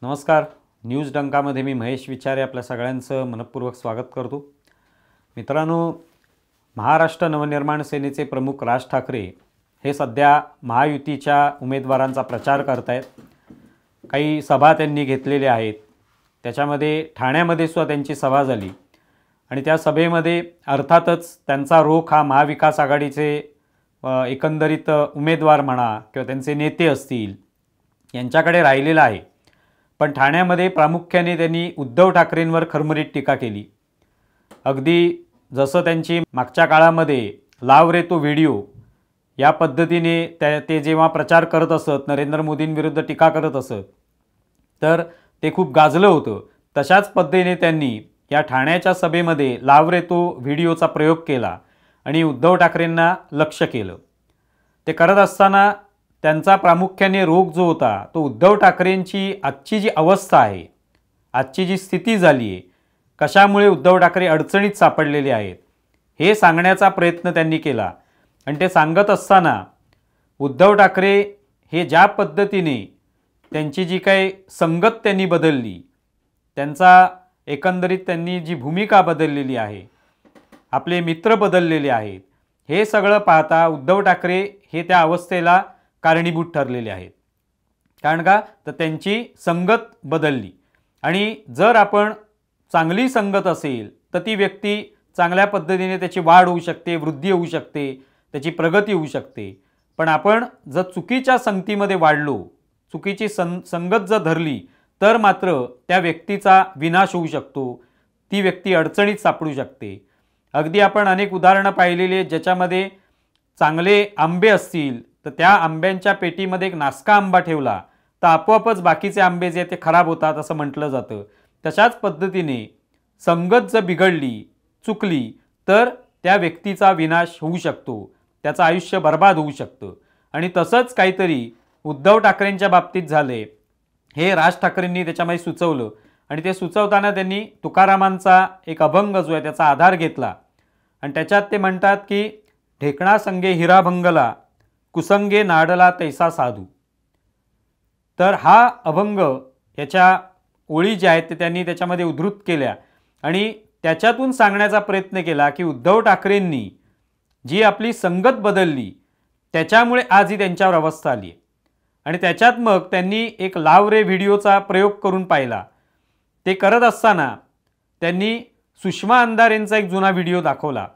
नमस्कार. न्यूज डंकामध्ये मी महेश विचारे आपल्या सगळ्यांचं मनपूर्वक स्वागत करतो. मित्रांनो, महाराष्ट्र नवनिर्माण सेनेचे प्रमुख राज ठाकरे हे सध्या महायुतीच्या उमेदवारांचा प्रचार करत आहेत. काही सभा त्यांनी घेतलेल्या आहेत. त्याच्यामध्ये ठाण्यामध्ये सुद्धा त्यांची सभा झाली आणि त्या सभेमध्ये अर्थातच त्यांचा रोख हा महाविकास आघाडीचे एकंदरीत उमेदवार म्हणा किंवा त्यांचे नेते असतील यांच्याकडे राहिलेला आहे. पण ठाण्यामध्ये प्रामुख्याने त्यांनी उद्धव ठाकरेंवर खरमरीत टीका केली. अगदी जसं त्यांची मागच्या काळामध्ये लाव रे तो व्हिडिओ या पद्धतीने ते जेव्हा प्रचार करत असत, नरेंद्र मोदींविरुद्ध टीका करत असत, तर ते खूप गाजलं होतं. तशाच पद्धतीने त्यांनी या ठाण्याच्या सभेमध्ये लाव रे तो व्हिडिओचा प्रयोग केला आणि उद्धव ठाकरेंना लक्ष्य केलं. ते करत असताना त्यांचा प्रामुख्याने रोग जो होता तो उद्धव ठाकरेंची आजची जी अवस्था आहे, आजची जी स्थिती झाली आहे, कशामुळे उद्धव ठाकरे अडचणीत सापडलेले आहेत हे सांगण्याचा प्रयत्न त्यांनी केला. आणि ते सांगत असताना उद्धव ठाकरे हे ज्या पद्धतीने त्यांची जी काही संगत त्यांनी बदलली, त्यांचा एकंदरीत त्यांनी जी भूमिका बदललेली आहे, आपले मित्र बदललेले आहेत, हे सगळं पाहता उद्धव ठाकरे हे त्या अवस्थेला कारणीभूत ठरलेले आहेत. कारण का तर त्यांची संगत बदलली. आणि जर आपण चांगली संगत असेल तर ती व्यक्ती चांगल्या पद्धतीने त्याची वाढ होऊ शकते, वृद्धी होऊ शकते, त्याची प्रगती होऊ शकते. पण आपण जर चुकीच्या संगतीमध्ये वाढलो, चुकीची संगत जर धरली तर मात्र त्या व्यक्तीचा विनाश होऊ शकतो, ती व्यक्ती अडचणीत सापडू शकते. अगदी आपण अनेक उदाहरणं पाहिलेली ज्याच्यामध्ये चांगले आंबे असतील तर त्या आंब्यांच्या पेटीमध्ये एक नासका आंबा ठेवला तर आपोआपच बाकीचे आंबे जे ते खराब होतात असं म्हटलं जातं. तशाच पद्धतीने संगत जर बिघडली, चुकली तर त्या व्यक्तीचा विनाश होऊ शकतो, त्याचं आयुष्य बर्बाद होऊ शकतं. आणि तसंच काहीतरी उद्धव ठाकरेंच्या बाबतीत झाले, हे राज ठाकरेंनी त्याच्यामध्ये सुचवलं. आणि ते सुचवताना त्यांनी तुकारामांचा एक अभंग जो आहे त्याचा आधार घेतला. आणि त्याच्यात ते म्हणतात की ढेकणा संगे हिरा भंगला, कुसंगे नाडला तैसा साधू. तर हा अभंग याच्या ओळी ज्या आहेत ते त्यांनी त्याच्यामध्ये उद्धृत केल्या आणि त्याच्यातून सांगण्याचा प्रयत्न केला की उद्धव ठाकरेंनी जी आपली संगत बदलली त्याच्यामुळे आज ही त्यांच्यावर अवस्था आली. आणि त्याच्यात मग त्यांनी एक लाव रे व्हिडिओचा प्रयोग करून पाहिला. ते करत असताना त्यांनी सुषमा अंधारेंचा एक जुना व्हिडिओ दाखवला.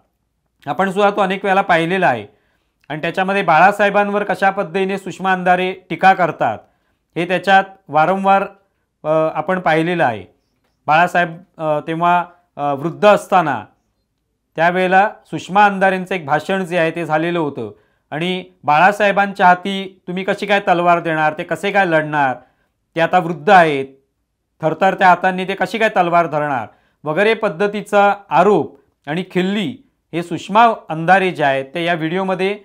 आपण सुद्धा तो अनेक वेळा पाहिलेला आहे. आणि त्याच्यामध्ये बाळासाहेबांवर कशा पद्धतीने सुषमा अंधारे टीका करतात हे त्याच्यात वारंवार आपण पाहिलेलं आहे. बाळासाहेब तेव्हा वृद्ध असताना त्यावेळेला सुषमा अंधारेंचं एक भाषण जे आहे ते झालेलं होतं. आणि बाळासाहेबांच्या हाती तुम्ही कशी काय तलवार देणार, ते कसे काय लढणार, ते आता वृद्ध आहेत, थरथरत्या हातांनी ते कशी काय तलवार धरणार वगैरे पद्धतीचा आरोप आणि खिल्ली हे सुषमा अंधारे जे आहेत ते या व्हिडिओमध्ये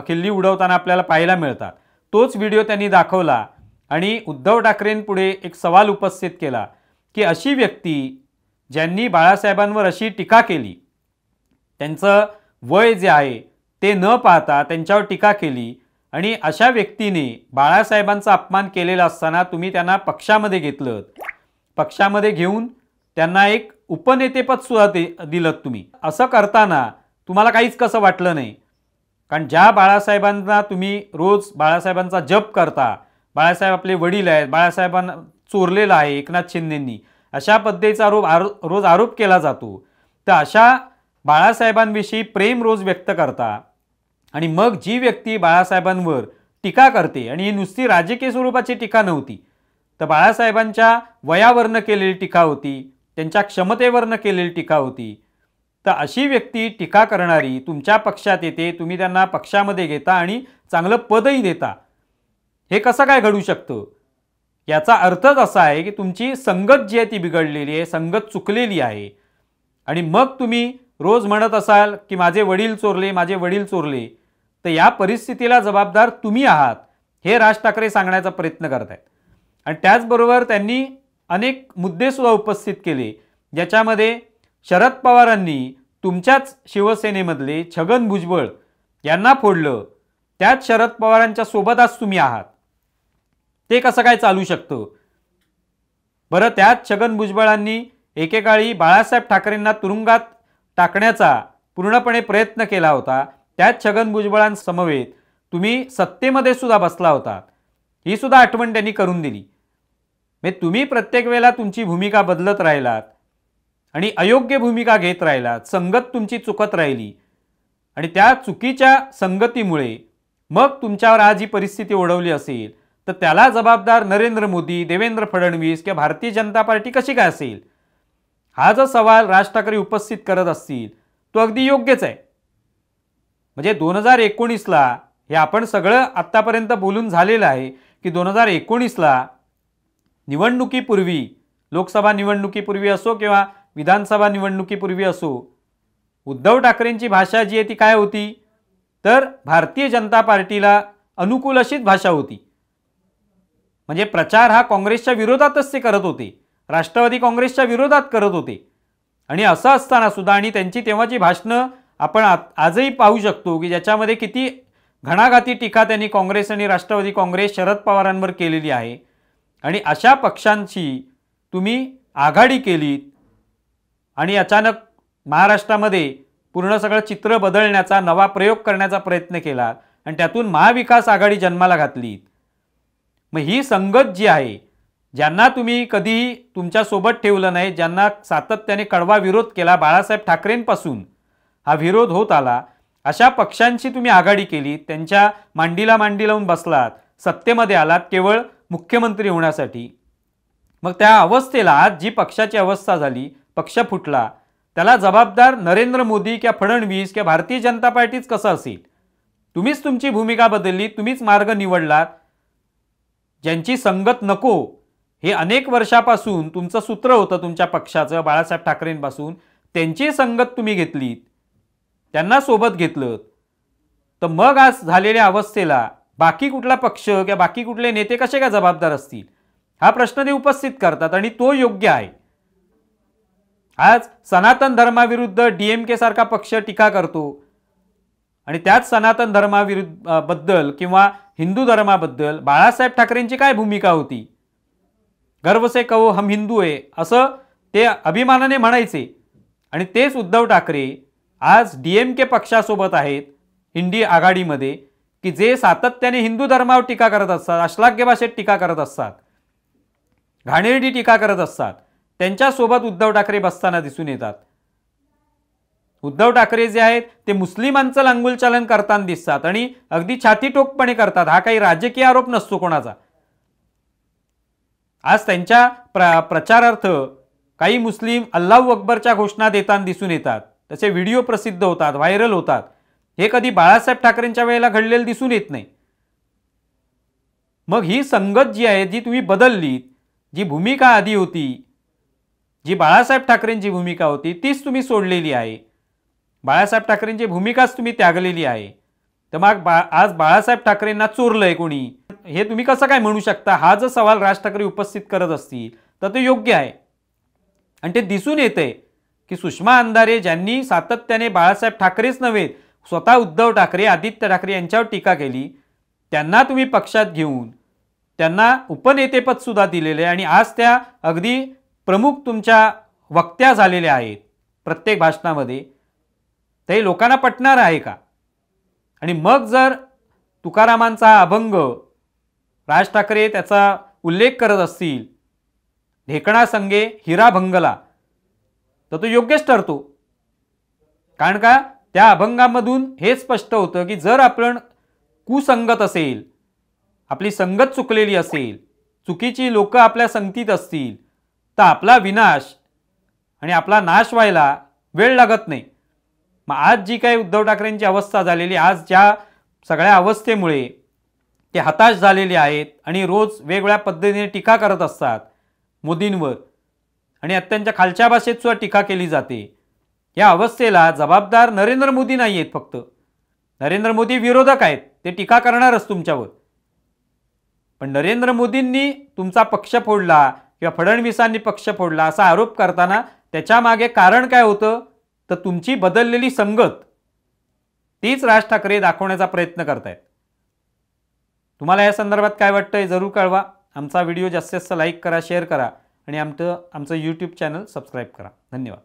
खिल्ली उडवताना आपल्याला पाहायला मिळतात. तोच व्हिडिओ त्यांनी दाखवला आणि उद्धव ठाकरेंपुढे एक सवाल उपस्थित केला की अशी व्यक्ती ज्यांनी बाळासाहेबांवर अशी टीका केली, त्यांचं वय जे आहे ते न पाहता त्यांच्यावर टीका केली आणि अशा व्यक्तीने बाळासाहेबांचा अपमान केलेला असताना तुम्ही त्यांना पक्षामध्ये घेतलं, पक्षामध्ये घेऊन त्यांना एक उपनेतेपद सुद्धा दिलं तुम्ही. असं करताना तुम्हाला काहीच कसं वाटलं नाही? कारण ज्या बाळासाहेबांना तुम्ही रोज बाळासाहेबांचा जप करता, बाळासाहेब आपले वडील आहेत, बाळासाहेबांना चोरलेला आहे एकनाथ शिंदेंनी, अशा पद्धतीचा रोज आरोप केला जातो. तर अशा बाळासाहेबांविषयी प्रेम रोज व्यक्त करता आणि मग जी व्यक्ती बाळासाहेबांवर टीका करते, आणि ही नुसती राजकीय स्वरूपाची टीका नव्हती, तर बाळासाहेबांच्या वयावरनं केलेली टीका होती, त्यांच्या क्षमतेवरनं केलेली टीका होती. तर अशी व्यक्ती टीका करणारी तुमच्या पक्षात येते, तुम्ही त्यांना पक्षामध्ये घेता आणि चांगलं पदही देता. हे कसं काय घडू शकतं? याचा अर्थच असा आहे की तुमची संगत जी आहे ती बिघडलेली आहे, संगत चुकलेली आहे. आणि मग तुम्ही रोज म्हणत असाल की माझे वडील चोरले, माझे वडील चोरले, तर या परिस्थितीला जबाबदार तुम्ही आहात हे राज ठाकरे सांगण्याचा प्रयत्न करत आहेत. आणि त्याचबरोबर त्यांनी अनेक मुद्देसुद्धा उपस्थित केले ज्याच्यामध्ये शरद पवारांनी तुमच्याच शिवसेनेमधले छगन भुजबळ यांना फोडलं, त्याच शरद पवारांच्या सोबतच तुम्ही आहात, ते कसं काय चालू शकतं? बरं, त्यात छगन भुजबळांनी एकेकाळी बाळासाहेब ठाकरेंना तुरुंगात टाकण्याचा पूर्णपणे प्रयत्न केला होता. त्यात छगन भुजबळांसमवेत तुम्ही सत्तेमध्ये सुद्धा बसला होता. ही सुद्धा आठवण त्यांनी करून दिली. म्हणजे तुम्ही प्रत्येक वेळेला तुमची भूमिका बदलत राहिलात आणि अयोग्य भूमिका घेत राहिलात. संगत तुमची चुकत राहिली आणि त्या चुकीच्या संगतीमुळे मग तुमच्यावर आज ही परिस्थिती ओढवली असेल, तर त्याला जबाबदार नरेंद्र मोदी, देवेंद्र फडणवीस किंवा भारतीय जनता पार्टी कशी काय असेल? हा जो सवाल राज ठाकरे उपस्थित करत असतील तो अगदी योग्यच आहे. म्हणजे 2019ला हे आपण सगळं आत्तापर्यंत बोलून झालेलं आहे की 2019ला निवडणुकीपूर्वी, लोकसभा निवडणुकीपूर्वी असो किंवा विधानसभा निवडणुकीपूर्वी असो, उद्धव ठाकरेंची भाषा जी आहे ती काय होती, तर भारतीय जनता पार्टीला अनुकूल अशीच भाषा होती. म्हणजे प्रचार हा काँग्रेसच्या विरोधातच ते करत होते, राष्ट्रवादी काँग्रेसच्या विरोधात करत होते. आणि असं असताना सुद्धा आणि त्यांची तेव्हाची भाषणं आपण आजही पाहू शकतो की ज्याच्यामध्ये किती घणाघाती टीका त्यांनी काँग्रेस आणि राष्ट्रवादी काँग्रेस, शरद पवारांवर केलेली आहे. आणि अशा पक्षांची तुम्ही आघाडी केलीत आणि अचानक महाराष्ट्रामध्ये पूर्ण सगळं चित्र बदलण्याचा, नवा प्रयोग करण्याचा प्रयत्न केला आणि त्यातून महाविकास आघाडी जन्माला घातली. मग ही संगत जी आहे, ज्यांना तुम्ही कधीही तुमच्यासोबत ठेवलं नाही, ज्यांना सातत्याने कडवा विरोध केला, बाळासाहेब ठाकरेंपासून हा विरोध होत आला, अशा पक्षांची तुम्ही आघाडी केली, त्यांच्या मांडीला मांडी लावून बसलात, सत्तेमध्ये आलात केवळ मुख्यमंत्री होण्यासाठी. मग त्या अवस्थेला आज जी पक्षाची अवस्था झाली, पक्ष फुटला, त्याला जबाबदार नरेंद्र मोदी किंवा फडणवीस किंवा भारतीय जनता पार्टीच कसं असेल? तुम्हीच तुमची भूमिका बदलली, तुम्हीच मार्ग निवडलात. ज्यांची संगत नको हे अनेक वर्षापासून तुमचं सूत्र होतं तुमच्या पक्षाचं, बाळासाहेब ठाकरेंपासून, त्यांची संगत तुम्ही घेतलीत, त्यांना सोबत घेतलं, तर मग आज झालेल्या अवस्थेला बाकी कुठला पक्ष किंवा बाकी कुठले नेते कसे काय जबाबदार असतील? हा प्रश्न ते उपस्थित करतात आणि तो योग्य आहे. आज सनातन धर्माविरुद्ध डीएमके सारखा पक्ष टीका करतो आणि त्याच सनातन धर्माविरुद्ध बद्दल किंवा हिंदू धर्माबद्दल बाळासाहेब ठाकरेंची काय भूमिका होती? गर्व से कहो हम हिंदू आहे असं ते अभिमानाने म्हणायचे. आणि तेच उद्धव ठाकरे आज डीएमके पक्षासोबत आहेत इंडी आघाडीमध्ये, की जे सातत्याने हिंदू धर्मावर टीका करत असतात, अश्लाघ्य भाषेत टीका करत असतात, घाणेरडी टीका करत असतात. त्यांच्यासोबत उद्धव ठाकरे बसताना दिसून येतात. उद्धव ठाकरे जे आहेत ते मुस्लिमांचं लांगुलचालन करताना दिसतात आणि अगदी छातीटोकपणे करतात. हा काही राजकीय आरोप नसतो कोणाचा. आज त्यांच्या प्रचारार्थ काही मुस्लिम अल्लाहू अकबरच्या घोषणा देताना दिसून येतात. त्याचे व्हिडिओ प्रसिद्ध होतात, व्हायरल होतात. हे कधी बाळासाहेब ठाकरेंच्या वेळेला घडलेलं दिसून येत नाही. मग ही संगत जी आहे, जी तुम्ही बदलली, जी भूमिका आधी होती, जी बाळासाहेब ठाकरेंची भूमिका होती, तीच तुम्ही सोडलेली आहे. बाळासाहेब ठाकरेंची भूमिकाच तुम्ही त्यागलेली आहे. तर मग आज बाळासाहेब ठाकरेंना चोरलंय कोणी, हे तुम्ही कसं काय म्हणू शकता? हा जर सवाल राज ठाकरे उपस्थित करत असतील तर ते योग्य आहे. आणि ते दिसून येते की सुषमा अंधारे ज्यांनी सातत्याने बाळासाहेब ठाकरेच नव्हे, स्वतः उद्धव ठाकरे, आदित्य ठाकरे यांच्यावर टीका केली, त्यांना तुम्ही पक्षात घेऊन त्यांना उपनेतेपद सुद्धा दिलेले आणि आज त्या अगदी प्रमुख तुमच्या वक्त्या झालेल्या आहेत प्रत्येक भाषणामध्ये. ते लोकांना पटणार आहे का? आणि मग जर तुकारामांचा अभंग राज ठाकरे त्याचा उल्लेख करत असतील, ढेकणा संगे हिरा भंगला, तर तो योग्यच ठरतो. कारण का त्या अभंगामधून हे स्पष्ट होतं की जर आपण कुसंगत असेल, आपली संगत चुकलेली असेल, चुकीची लोक आपल्या संगतीत असतील, तर आपला विनाश आणि आपला नाश व्हायला वेळ लागत नाही. मग आज जी काही उद्धव ठाकरेंची अवस्था झालेली, आज ज्या सगळ्या अवस्थेमुळे ते हताश झालेले आहेत आणि रोज वेगवेगळ्या पद्धतीने टीका करत असतात मोदींवर आणि अत्यंत खालच्या भाषेत सुद्धा टीका केली जाते, या अवस्थेला जबाबदार नरेंद्र मोदी नाही आहेत. फक्त नरेंद्र मोदी विरोधक आहेत, ते टीका करणारच तुमच्यावर. पण नरेंद्र मोदींनी तुमचा पक्ष फोडला किंवा फडणवीसांनी पक्ष फोडला असा आरोप करताना त्याच्या मागे कारण काय होतं? तर तुमची बदललेली संगत, तीच राज ठाकरे दाखवण्याचा प्रयत्न करतायत. तुम्हाला या संदर्भात काय वाटतंय जरूर कळवा. आमचा व्हिडिओ जास्तीत जास्त लाईक करा, शेअर करा आणि आमचं यूट्यूब चॅनल सबस्क्राईब करा. धन्यवाद.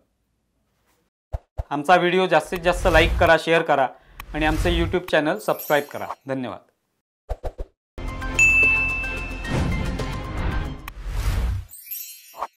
आमचा व्हिडिओ जास्तीत जास्त लाईक करा, शेअर करा आणि आमचं यूट्यूब चॅनल सबस्क्राईब करा. धन्यवाद.